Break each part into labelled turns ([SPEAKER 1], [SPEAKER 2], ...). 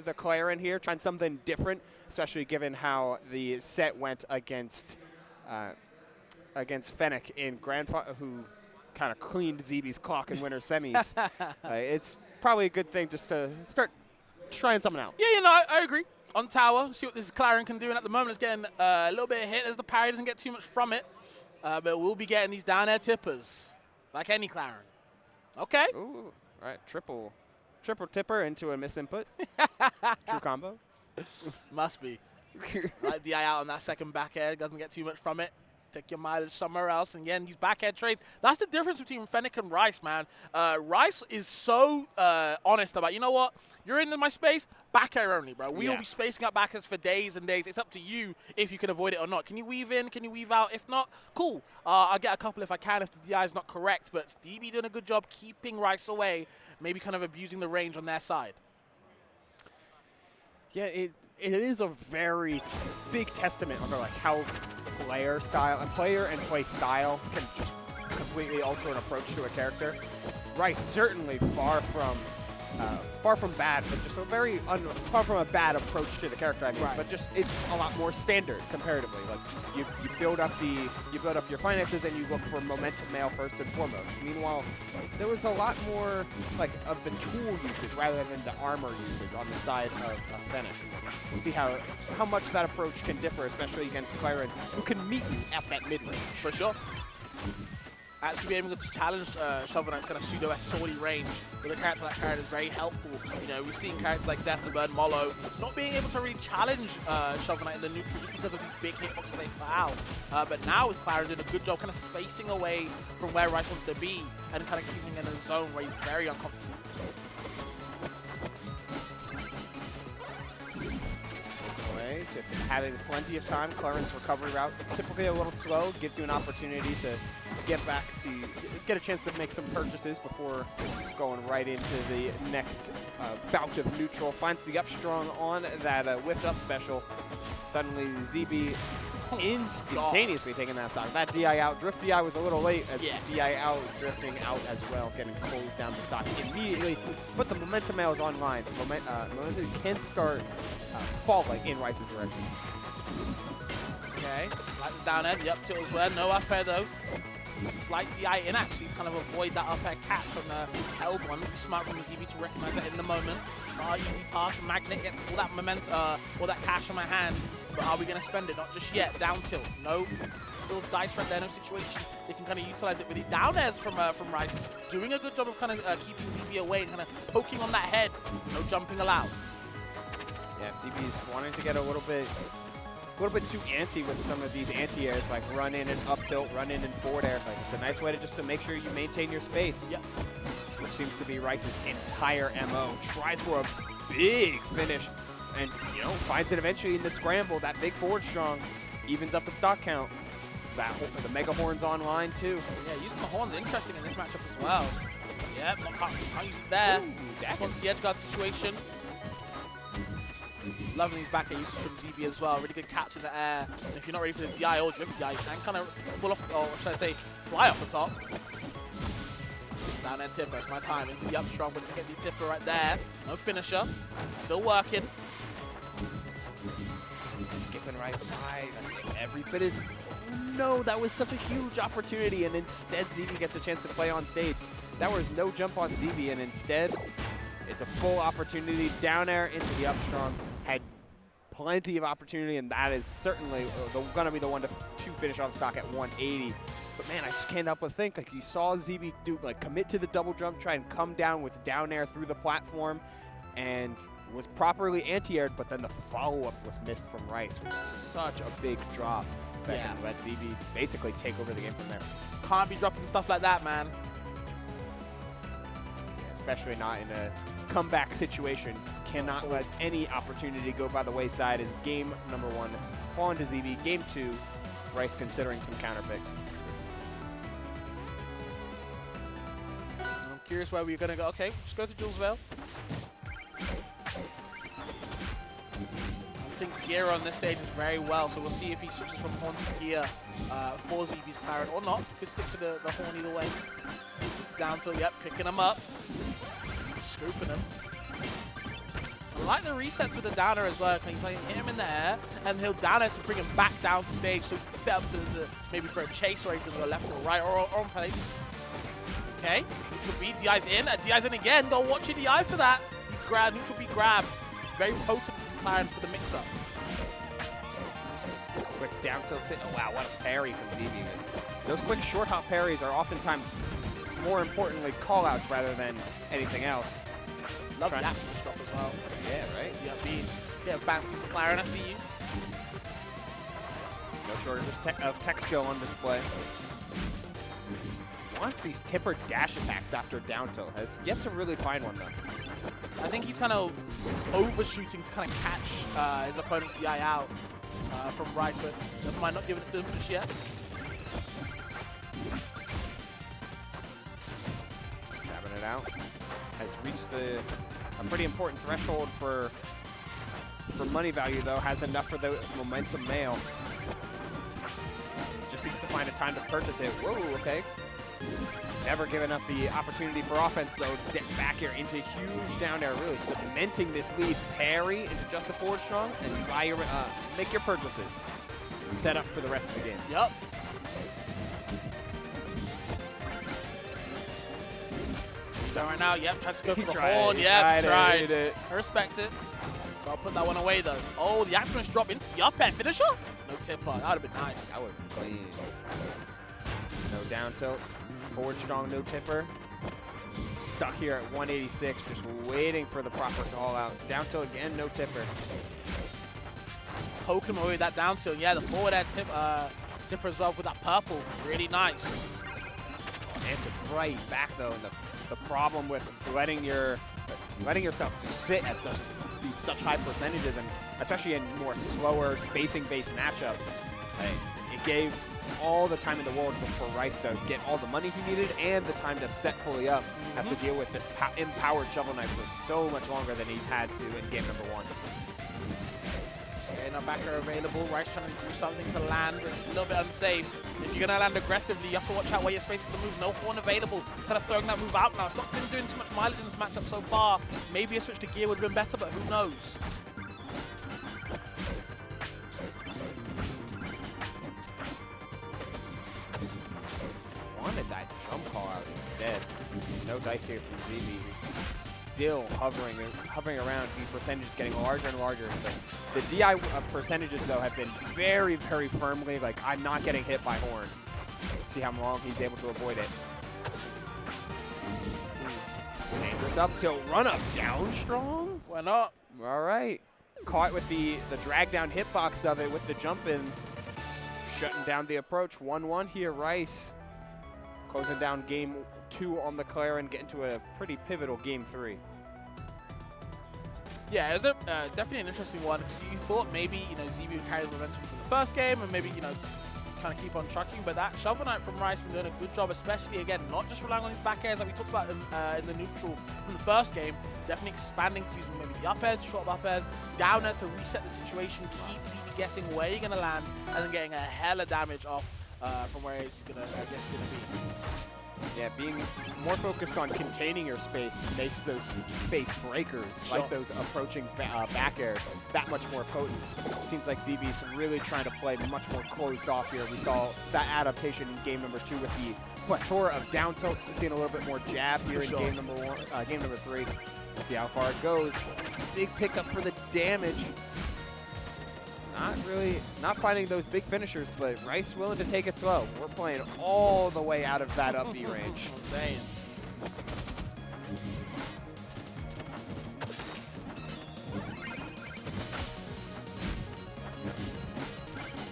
[SPEAKER 1] the Clairen here, trying something different, especially given how the set went against Fennec in who kind of cleaned ZeeBee's clock in winter semis. It's probably a good thing just to start trying something out.
[SPEAKER 2] Yeah, you know, I agree. On tower, see what this Clairen can do, and at the moment it's getting a little bit of hit as the parry doesn't get too much from it. But we'll be getting these down air tippers, like any Clairen. Okay.
[SPEAKER 1] Ooh, right, triple tipper into a miss input. True combo.
[SPEAKER 2] Must be. Like DI out on that second back air, doesn't get too much from it. Take your mileage somewhere else, and again, these back air trades. That's the difference between Fennec and Rice, man. Rice is so honest about, you know what? You're in my space, back air only, bro. We will be spacing up back airs for days and days. It's up to you if you can avoid it or not. Can you weave in? Can you weave out? If not, cool. I'll get a couple if I can, if the DI is not correct. But ZeeBee doing a good job keeping Rice away, maybe kind of abusing the range on their side.
[SPEAKER 1] Yeah, it is a very big testament under like how player and play style can just completely alter an approach to a character. Rice certainly far from bad, but just a very far from a bad approach to the character. I mean, but just it's a lot more standard comparatively. Like you build up your finances and you look for momentum mail first and foremost. Meanwhile, there was a lot more like of the tool usage rather than the armor usage on the side of Fennec. We'll see how much that approach can differ, especially against Clairen, who can meet you at that mid range. For sure.
[SPEAKER 2] Actually being able to challenge Shovel Knight's kind of pseudo-sortie range with a character like Clairen is very helpful. You know, we've seen characters like Death and Burn Mollo not being able to really challenge Shovel Knight in the neutral just because of these big hitboxes they put out. But now with Clairen doing a good job kind of spacing away from where Rice wants to be and kind of keeping him in a zone where he's very uncomfortable.
[SPEAKER 1] Just having plenty of time. Clairen's recovery route typically a little slow, gives you an opportunity to get a chance to make some purchases before going right into the next bout of neutral. Finds the up strong on that whiffed up special. Suddenly ZeeBee instantaneously taking that stock. That DI out, drift DI was a little late as DI out, drifting out as well, getting closed down the stock immediately. But the momentum mail is online. Momentum can start falling in Rice's direction.
[SPEAKER 2] Okay, like the down air, the up tilt as well. No up air though. Slight DI in actually to kind of avoid that up air catch from the held one. Smart from the ZeeBee to recognize that in the moment. Easy task. Magnet gets all that momentum, all that cash in my hand. But are we going to spend it? Not just yet. Down tilt. No. Little dice right there. No situation. They can kind of utilize it with the down airs from Rice. Doing a good job of kind of keeping ZeeBee away and kind of poking on that head. No jumping allowed.
[SPEAKER 1] Yeah, ZeeBee's wanting to get a little bit too antsy with some of these anti-airs, like run in and up tilt, run in and forward air. Like it's a nice way to make sure you maintain your space.
[SPEAKER 2] Yep.
[SPEAKER 1] Which seems to be Rice's entire MO. Tries for a big finish and, you know, finds it eventually in the scramble. That big forward strong evens up the stock count. The Mega Horn's online too.
[SPEAKER 2] Yeah, using the Horn's interesting in this matchup as well. Yep, can't use it there. This one's the edge guard situation. Loving these back air uses from ZeeBee as well. Really good catch in the air. And if you're not ready for the DI or drift DI, you can kind of pull off, or should I say, fly off the top. Down there tipper, it's my time. Into the up strong, but just get the tipper right there. No finisher. Still working.
[SPEAKER 1] Skipping right by. Every bit is... No, that was such a huge opportunity, and instead ZeeBee gets a chance to play on stage. That was no jump on ZeeBee, and instead it's a full opportunity. Down air into the up strong. Had plenty of opportunity, and that is certainly going to be the one to finish off stock at 180. But man, I just can't help but think, like, you saw ZeeBee commit to the double jump, try and come down with down air through the platform, and was properly anti-aired, but then the follow-up was missed from Rice, which is such a big drop that can let ZeeBee basically take over the game from there.
[SPEAKER 2] Can't be dropping stuff like that, man.
[SPEAKER 1] Yeah, especially not in a comeback situation. Cannot let any opportunity go by the wayside as game number 1 falling to ZeeBee. Game 2, Rice considering some counter picks.
[SPEAKER 2] I'm curious where we're going to go. Okay, just go to Jules Vale. I think gear on this stage is very well, so we'll see if he switches from horn to gear for ZeeBee's Clairen or not. Could stick to the horn either way. Down to, picking him up. Scooping him. like the resets with the downer as well. He's like, hit him in the air, and he'll down air to bring him back down stage, so set up to maybe for a chase race to the left or right or on place. Okay, neutral B, DI's in, DI's in again. Don't watch your DI for that. Neutral B grabs. Very potent from Clairen for the mix-up.
[SPEAKER 1] Quick down tilt hit. Oh, wow, what a parry from ZeeBee. Those quick short hop parries are oftentimes, more importantly, call-outs rather than anything else.
[SPEAKER 2] Love the action stop as well.
[SPEAKER 1] Yeah, right?
[SPEAKER 2] Yeah, B. Yeah, bouncing for Clairen, I see you.
[SPEAKER 1] No shortage of tech skill on display. Wants these tipper dash attacks after down tilt. Has yet to really find one, though.
[SPEAKER 2] I think he's kind of overshooting to kind of catch his opponent's DI out from Rice, but never mind, not giving it to him just yet.
[SPEAKER 1] Grabbing it out. Has reached a pretty important threshold for money value, though. Has enough for the momentum nail. Just needs to find a time to purchase it. Whoa, okay. Never given up the opportunity for offense, though. Back air into huge down air, really cementing this lead. Parry into just the forward strong, and buy your, make your purchases. Set up for the rest of the game.
[SPEAKER 2] Yup. So right now, yep, tries to go for the horn. Yep, tried. I respect it. Gotta put that one away, though. Oh, the axe punch drop into the up air finisher? No tipper. That would have been nice.
[SPEAKER 1] That would have been clean. No down tilts. Forward strong, no tipper. Stuck here at 186, just waiting for the proper call out. Down tilt again, no tipper.
[SPEAKER 2] Poke him away with that down tilt. Yeah, the forward air tipper as well with that purple. Really nice.
[SPEAKER 1] Answered right back, though. And the problem with letting yourself just sit at these such high percentages, and especially in more slower spacing-based matchups, it gave all the time in the world for Rice to get all the money he needed and the time to set fully up. Has to deal with this empowered Shovel Knight for so much longer than he had to in game number 1.
[SPEAKER 2] Okay, now backer available. Rice trying to do something to land. It's a little bit unsafe. If you're going to land aggressively, you have to watch out where your space is to move. No horn available. Kind of throwing that move out now. It's not been doing too much mileage in this matchup so far. Maybe a switch to gear would have been better, but who knows?
[SPEAKER 1] Wanted that jump call out instead. No dice here from ZeeBee, who's still hovering around. These percentages getting larger and larger. The DI percentages, though, have been very, very firmly like, I'm not getting hit by horn. Let's see how long he's able to avoid it. Dangerous up tilt, run up down strong.
[SPEAKER 2] Why not?
[SPEAKER 1] All right. Caught with the drag down hitbox of it with the jump in. Shutting down the approach. 1-1 here, Rice. Closing down game 2 on the Clairen, getting to a pretty pivotal game 3.
[SPEAKER 2] Yeah, it was definitely an interesting one. You thought maybe, ZeeBee would carry the momentum from the first game and maybe, kind of keep on trucking, but that Shovel Knight from Rice been doing a good job, especially, again, not just relying on his back airs like we talked about in the neutral from the first game, definitely expanding to using maybe the up airs, short up airs, down airs to reset the situation, keep ZeeBee guessing where you're going to land, and then getting a hell of damage off from where he's going to be.
[SPEAKER 1] Yeah, being more focused on containing your space makes those space breakers, like those approaching back airs, that much more potent. It seems like ZeeBee's really trying to play much more closed off here. We saw that adaptation in game number 2 with the plethora of down tilts, seeing a little bit more jab here in game number 3. See how far it goes. Big pickup for the damage. Not finding those big finishers, but Rice willing to take it slow. We're playing all the way out of that up B range.
[SPEAKER 2] I'm saying.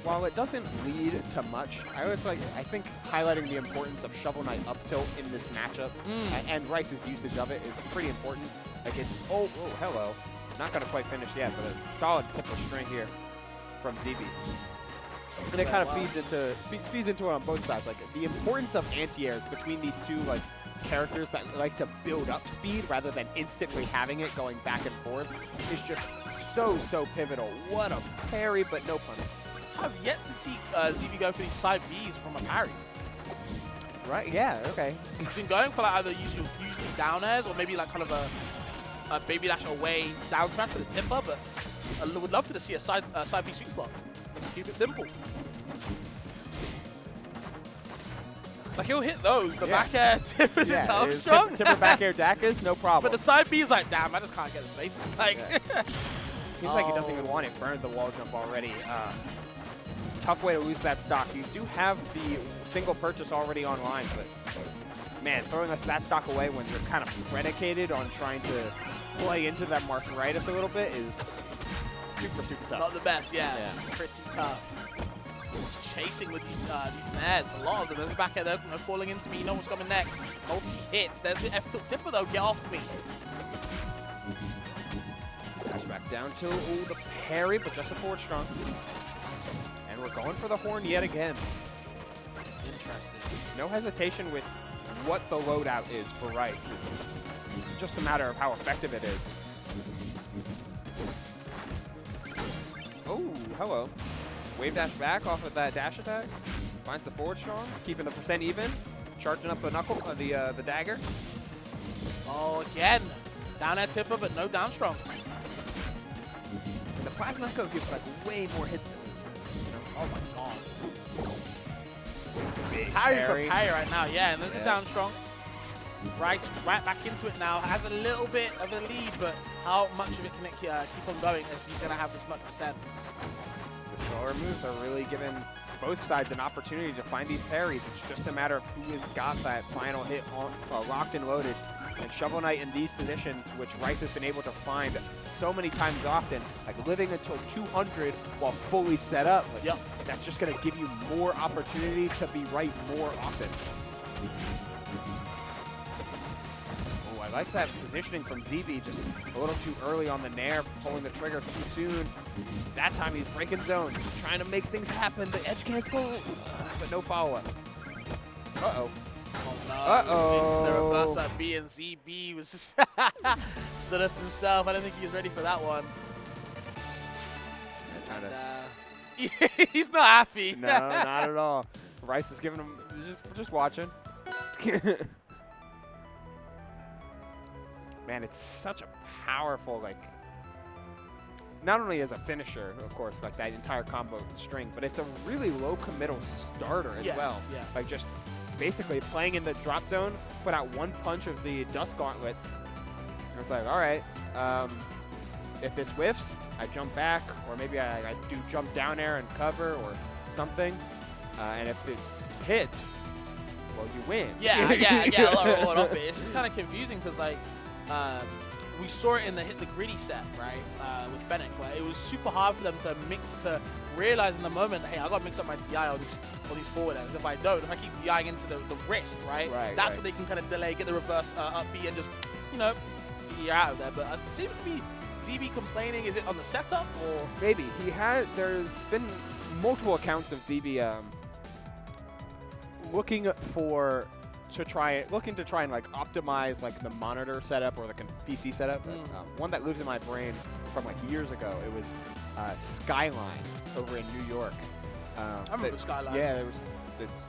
[SPEAKER 1] While it doesn't lead to much, I think highlighting the importance of Shovel Knight up tilt in this matchup and Rice's usage of it is pretty important. Like it's, oh, hello. Not gonna quite finish yet, but a solid tipple string here from ZeeBee. And it kind of feeds into it on both sides. Like the importance of anti-airs between these two characters that like to build up speed rather than instantly having it going back and forth is just so pivotal. What a parry, but no punish.
[SPEAKER 2] I've yet to see ZeeBee go for these side Bs from a parry.
[SPEAKER 1] Right, yeah, okay.
[SPEAKER 2] He's been going for like either usually down airs or maybe like kind of a baby dash away down smash for the tipper, but I would love to see a side B sweet spot. Keep it simple. Like, he'll hit those. The back air tippers is strong.
[SPEAKER 1] Tipper back air dackers, no problem.
[SPEAKER 2] But the side B is like, damn, I just can't get the space. Like,
[SPEAKER 1] seems like he doesn't even want it. Burned the wall jump already. Tough way to lose that stock. You do have the single purchase already online, but man, throwing us that stock away when you're kind of predicated on trying to play into that Martharitis a little bit is super, super tough.
[SPEAKER 2] Not the best, yeah. Pretty tough. Chasing with these nads, a lot of them. There's a back air there, falling into me. You know what's coming next. Multi-hits. There's the F-tilt tipper, though. Get off me.
[SPEAKER 1] Back down to the parry, but just a forward strong. And we're going for the horn yet again.
[SPEAKER 2] Interesting.
[SPEAKER 1] No hesitation with what the loadout is for Rice. It's just a matter of how effective it is. Oh, hello. Wave dash back off of that dash attack. Finds the forward strong, keeping the percent even. Charging up the knuckle, the dagger.
[SPEAKER 2] Oh, again. Down that tipper, but no down strong.
[SPEAKER 1] And the plasma echo gives like way more hits than
[SPEAKER 2] oh my god.
[SPEAKER 1] big
[SPEAKER 2] Parry for parry right now, yeah, and there's a down strong. Rice right back into it now. Has a little bit of a lead, but how much of it can it keep on going if he's going to have this much percent?
[SPEAKER 1] The slower moves are really giving both sides an opportunity to find these parries. It's just a matter of who has got that final hit on, locked and loaded. And Shovel Knight in these positions, which Rice has been able to find so many times often, like living until 200 while fully set up, like, that's just going to give you more opportunity to be right more often. Oh, I like that positioning from ZeeBee, just a little too early on the nair, pulling the trigger too soon. That time he's breaking zones, trying to make things happen. The edge cancel, but no follow-up. Uh-oh.
[SPEAKER 2] Oh no.
[SPEAKER 1] Uh-oh.
[SPEAKER 2] Into the reverse up B, and ZeeBee was just stood up himself. I don't think he was ready for that one. He's not happy.
[SPEAKER 1] No, not at all. Rice is giving him, just watching. Man, it's such a powerful, like, not only as a finisher, of course, like that entire combo string, but it's a really low committal starter as well.
[SPEAKER 2] Yeah.
[SPEAKER 1] Like just basically playing in the drop zone, put out one punch of the Dust Gauntlets, and it's like, all right, if this whiffs, I jump back, or maybe I do jump down air and cover or something, and if it hits, well, you win.
[SPEAKER 2] Yeah, a lot of roll off it. It's just kind of confusing because, like, we saw it in the Hit the Gritty set, right, with Fennec, where it was super hard for them to realize in the moment, hey, I got to mix up my DI on these forward airs. If I don't, if I keep DIing into the wrist, right, that's what they can kind of delay, get the reverse up B, and just, you know, be out of there. But it seems to be ZeeBee complaining. Is it on the setup, or?
[SPEAKER 1] Maybe. There's been multiple accounts of ZeeBee looking to try and like optimize like the monitor setup or the PC setup. One that lives in my brain from like years ago. It was Skyline over in New York.
[SPEAKER 2] I remember Skyline.
[SPEAKER 1] Yeah,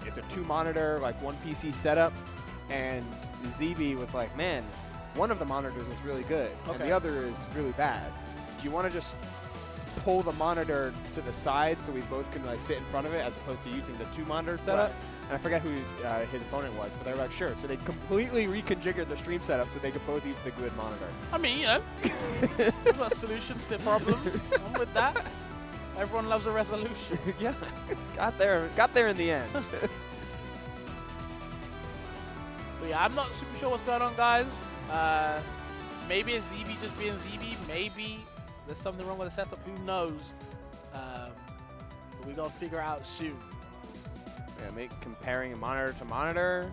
[SPEAKER 1] it's a 2-monitor like 1 PC setup, and ZeeBee was like, man, one of the monitors is really good and the other is really bad. Do you want to just pull the monitor to the side so we both can like sit in front of it as opposed to using the 2-monitor setup? And I forget who his opponent was, but they were like, sure. So they completely reconfigured the stream setup so they could both use the good monitor.
[SPEAKER 2] I mean, you know, we've got solutions to problems. I'm with that. Everyone loves a resolution.
[SPEAKER 1] Yeah, got there in the end.
[SPEAKER 2] But yeah, I'm not super sure what's going on, guys. Maybe it's ZeeBee just being ZeeBee. Maybe there's something wrong with the setup. Who knows? But we gotta figure out soon.
[SPEAKER 1] Yeah, comparing monitor to monitor.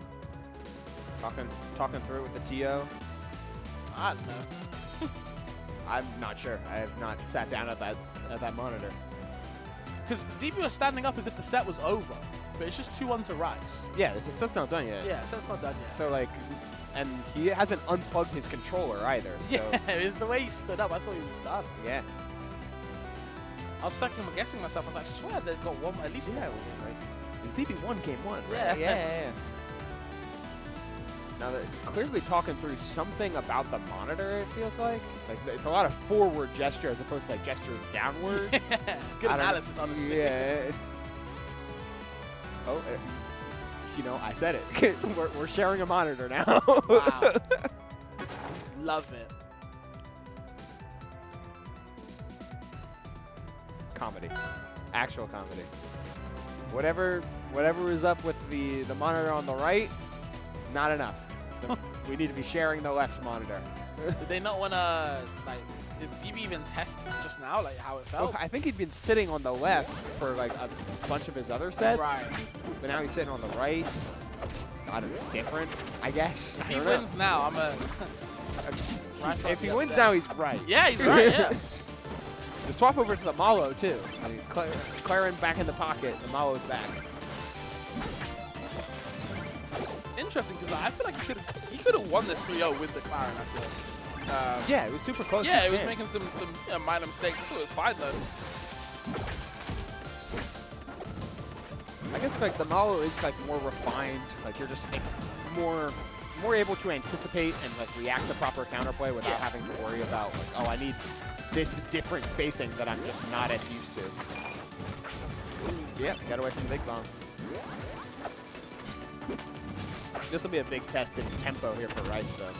[SPEAKER 1] Talking through it with the TO.
[SPEAKER 2] I don't know.
[SPEAKER 1] I'm not sure. I have not sat down at that monitor.
[SPEAKER 2] Because ZeeBee was standing up as if the set was over, but it's just 2-1 to Rice.
[SPEAKER 1] Yeah, it's not done yet.
[SPEAKER 2] Yeah, it's not done yet.
[SPEAKER 1] So like, and he hasn't unplugged his controller either. So.
[SPEAKER 2] Yeah, it's the way he stood up. I thought he was done.
[SPEAKER 1] Yeah.
[SPEAKER 2] I was guessing myself. I was like, I swear there's got at least one.
[SPEAKER 1] Right. ZeeBee won game 1, right?
[SPEAKER 2] Yeah.
[SPEAKER 1] Yeah. Now they're clearly talking through something about the monitor, it feels like. Like, it's a lot of forward gesture as opposed to, like, gesture downward.
[SPEAKER 2] Good analysis, honestly.
[SPEAKER 1] Yeah. Oh, you know, I said it. we're sharing a monitor now.
[SPEAKER 2] Wow. Love it.
[SPEAKER 1] Comedy. Actual comedy. Whatever is up with the monitor on the right, not enough. We need to be sharing the left monitor.
[SPEAKER 2] Did they not want to, like, did ZeeBee even test just now, like, how it felt?
[SPEAKER 1] Well, I think he'd been sitting on the left for, like, a bunch of his other sets.
[SPEAKER 2] Right.
[SPEAKER 1] But now he's sitting on the right. I don't know, it's different, I guess.
[SPEAKER 2] If he wins now, I'm a...
[SPEAKER 1] If he wins now, he's right.
[SPEAKER 2] Yeah, he's right, yeah.
[SPEAKER 1] The swap over to the Malo, too. I mean, Clairen back in the pocket. The Malo's back.
[SPEAKER 2] Interesting, because I feel like he could have won this 3-0 with the Clairen, I feel like.
[SPEAKER 1] Yeah, it was super close.
[SPEAKER 2] Yeah, it was making some you know, minor mistakes. I thought it was fine, though.
[SPEAKER 1] I guess, like, the Malo is, like, more refined. Like, you're just more able to anticipate and, like, react to proper counterplay without having to worry about, like, oh, I need this different spacing that I'm just not as used to. Yep, got away from the big bomb. This will be a big test in tempo here for Rice, though.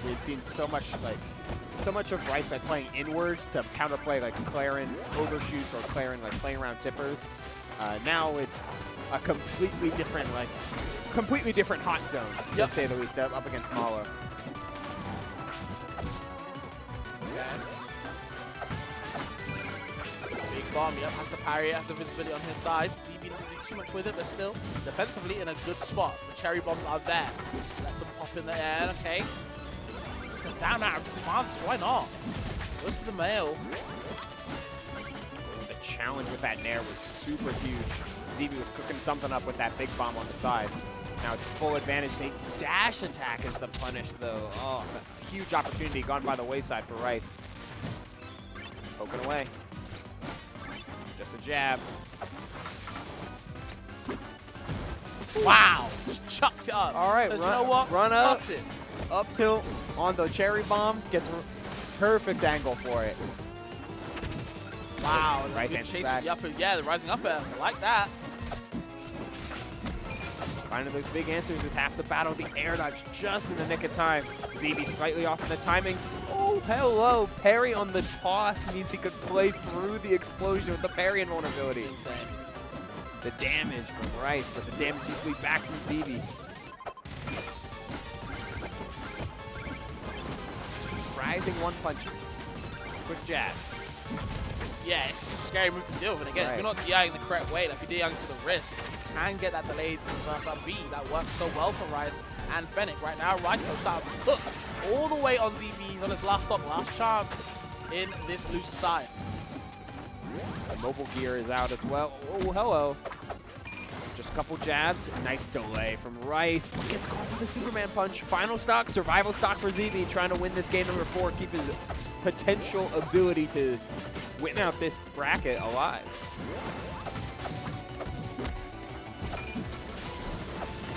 [SPEAKER 1] We had seen so much of Rice like playing inwards to counterplay like Clairen's overshoots or Clairen like playing around tippers. Now it's a completely different hot zones, to say the least, up against Malo.
[SPEAKER 2] Bomb, yep, has to parry it, has the visibility on his side. ZeeBee doesn't do too much with it, but still defensively in a good spot. The cherry bombs are there. Lets them pop in the air, okay. Just down out of advance, why not? Go for the mail.
[SPEAKER 1] The challenge with that nair was super huge. ZeeBee was cooking something up with that big bomb on the side. Now it's full advantage. The dash attack is the punish, though. Oh, a huge opportunity gone by the wayside for Rice. Poking away. Just a jab.
[SPEAKER 2] Wow! Just chucks it up.
[SPEAKER 1] All right,
[SPEAKER 2] says, you know what?
[SPEAKER 1] Run up.
[SPEAKER 2] Toss it.
[SPEAKER 1] Up tilt on the cherry bomb. Gets perfect angle for it.
[SPEAKER 2] Wow.
[SPEAKER 1] Rice answers back.
[SPEAKER 2] Yeah, the rising up air. I like that.
[SPEAKER 1] Finding those big answers is half the battle. The air dodge just in the nick of time. ZeeBee slightly off in the timing. Oh, hello. Parry on the toss means he could play through the explosion with the parry invulnerability.
[SPEAKER 2] Insane.
[SPEAKER 1] The damage from Rice, but the damage usually back from ZeeBee. Rising one punches. Quick jabs.
[SPEAKER 2] Yeah, it's just a scary move to deal with. And again, if you're not DIing the correct way, like if you're DIing to the wrists, you can get that delayed reverse up B. That works so well for Rice and Fennec. Right now, Rice knows how to hook all the way on ZeeBee. He's on his last stop, last chance in this loose side.
[SPEAKER 1] The mobile gear is out as well. Oh, hello. Just a couple jabs. Nice delay from Rice. Gets caught with a Superman punch. Final stock, survival stock for ZeeBee, trying to win this game number 4, keep his potential ability to win out this bracket alive.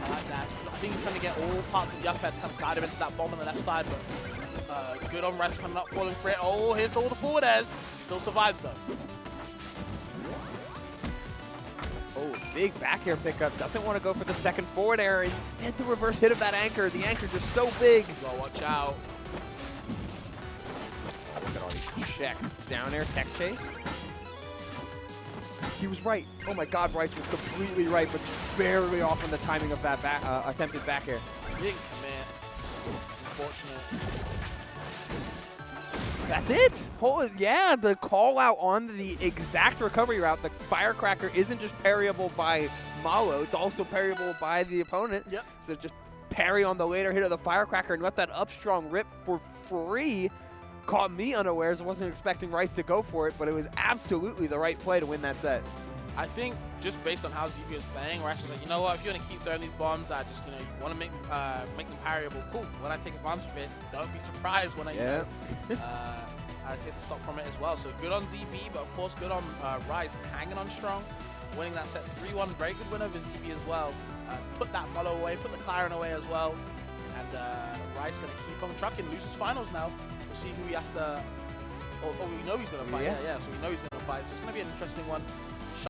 [SPEAKER 2] I like that. I think he's trying to get all parts of the up air to kind of guide him into that bomb on the left side, but good on Rice, kind of not falling for it. Oh, here's all the forward airs. Still survives though.
[SPEAKER 1] Oh, big back air pickup. Doesn't want to go for the second forward air. Instead, the reverse hit of that anchor. The anchor just so big.
[SPEAKER 2] Well, watch out.
[SPEAKER 1] Look at all these checks. Down air, tech chase. He was right. Oh my God, Rice was completely right, but barely off on the timing of that attempted back air.
[SPEAKER 2] Jinx, man. Unfortunate.
[SPEAKER 1] That's it. Yeah, the call out on the exact recovery route. The firecracker isn't just parryable by Malo, it's also parryable by the opponent.
[SPEAKER 2] Yep.
[SPEAKER 1] So just parry on the later hit of the firecracker and let that up strong rip for free. Caught me unawares. I wasn't expecting Rice to go for it, but it was absolutely the right play to win that set.
[SPEAKER 2] I think just based on how ZeeBee is playing, Rice was like, you know what, if you want to keep throwing these bombs that just, you know, you want to make them parryable, cool. When I take advantage of it, don't be surprised when I I take the stock from it as well. So good on ZeeBee, but of course good on Rice, hanging on strong, winning that set 3-1. Very good win over ZeeBee as well. To put that Malo away, put the Clairen away as well. And Rice going to keep on trucking, loses finals now. We'll see who he has to... Oh, we know he's going to fight.
[SPEAKER 1] Yeah.
[SPEAKER 2] Yeah, so we know he's going to fight. So it's going to be an interesting one.